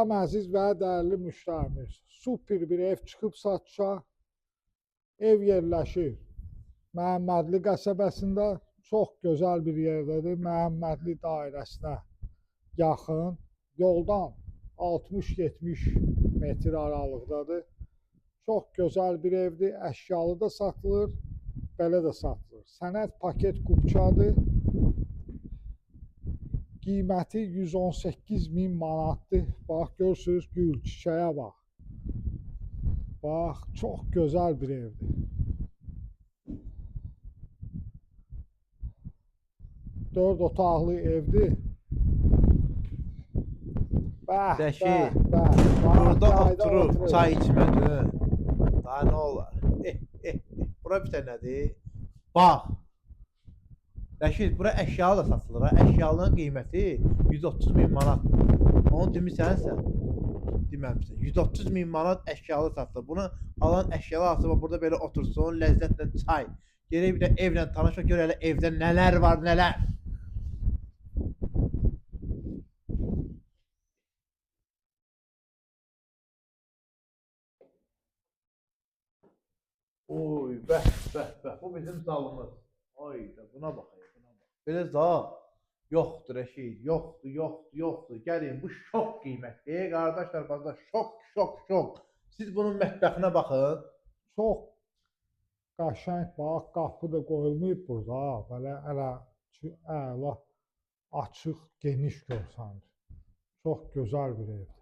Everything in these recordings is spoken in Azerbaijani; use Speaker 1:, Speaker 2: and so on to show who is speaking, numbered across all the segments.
Speaker 1: Salam əziz və dəyərli müştərimiz. Super bir ev çıxıb satışa. Ev yerləşir Məhəmmədli qəsəbəsində. Çox gözəl bir yerdədir. Məhəmmədli dairəsinə yaxın. Yoldan 60-70 metr aralıqdadır. Çox gözəl bir evdir. Əşyalı da satılır, belə də satılır. Sənəd paket kupçadır. Qiyməti 118.000 manatdır. Bax, görürsünüz, gül çiçəyə bax. Bax, çox gözəl bir evdir. 4 otaqlı evdir.
Speaker 2: Rəşid, burada oturub çay içmədin. Daha nə olar? Bura bir dənədir. Bax. Rəşid, bura əşyalı da satılır. Əşyalının qiyməti 130.000 manat. Onu demisənsə, deməmişsən. 130.000 manat əşyalı satılır. Bunu alan əşyalı alsa burada belə otursun, ləzzətlə çay. Gerək bir də evlə tanışma, gör elə evdə nələr var, nələr. Oy, bəh. Bu bizim zalımız. Ay da buna bax. Belə zal yoxdur Rəşid, yoxdur. Gəlin, bu şok qiymətdir. Qardaşlar, bazda şok. Siz bunun mətbəxinə baxın.
Speaker 1: Çox qəşəng, bax, qapı da qoyulmayıb burada. Belə əla, açıq, geniş görsənir. Çox gözəl bir evdir.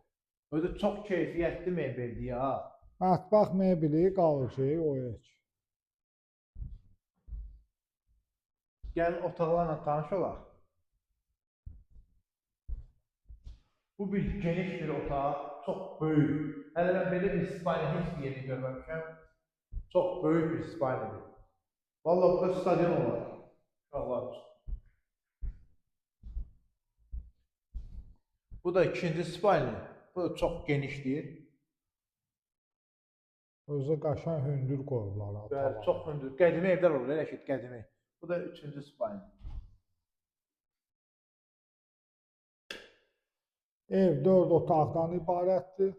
Speaker 2: Özü çox keyfiyyətli mebeldir ya.
Speaker 1: Mətbəx mebeli qalıcı, o heç.
Speaker 2: Gəlin otaqlarla tanış olaq. Bu bir geniş bir otaq, çox böyük. Hələ mən belə bir spayla heç bir yeri görməmişəm. Çox böyük bir spayladır. Vallahi burada stadion olar. Uşaqlar üçün. Bu da ikinci spayla. Bu da çox genişdir.
Speaker 1: Özü qəşəng hündür qoyublar.
Speaker 2: Bəli, çox hündür. Qədimi evlər olur, Rəşid, qədimi. Bu da üçüncü spayla.
Speaker 1: Ev 4 otaqdan ibarətdir.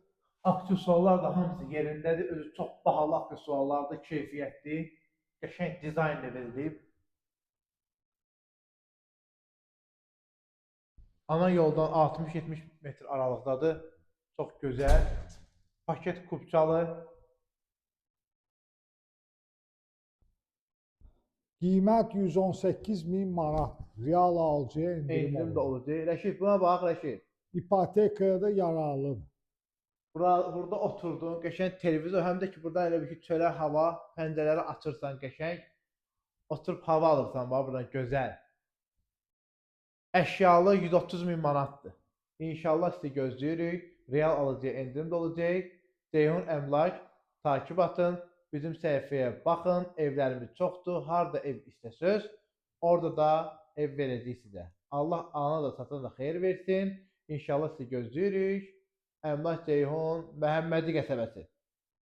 Speaker 2: Aksesuarlar da hamısı yerindədir. Özü çox bahalı aksesuarlardır, keyfiyyətli, qəşəng dizaynla verilib. Ana yoldan 60-70 metr aralıqdadır. Çox gözəl. Paket kupçalı.
Speaker 1: Qiymət 118.000 manat. Real alıcıya
Speaker 2: İndirim də olacaq. Rəşid, buna bax Rəşid.
Speaker 1: İpotekaya da yararlıdır.
Speaker 2: Burada oturdun, qəşəng televizor, həm də ki, burada elə bir ki, çölə hava, pəncərələri açırsan qəşəng. Oturub hava alırsan, bax, buradan gözəl. Əşyalı 130.000 manatdır. İnşallah sizi gözləyirik. Real alıcıya indirim də olacaq. Ceyhun Əmlak, takip atın. Bizim səhifəyə baxın, evlərimiz çoxdur. Harada ev istəsəz, orada da ev verəcək sizə. Allah ana da satana da xeyir versin. İnşallah sizi gözləyirik. Əmlak Ceyhun, Məhəmmədi qəsəbəsi.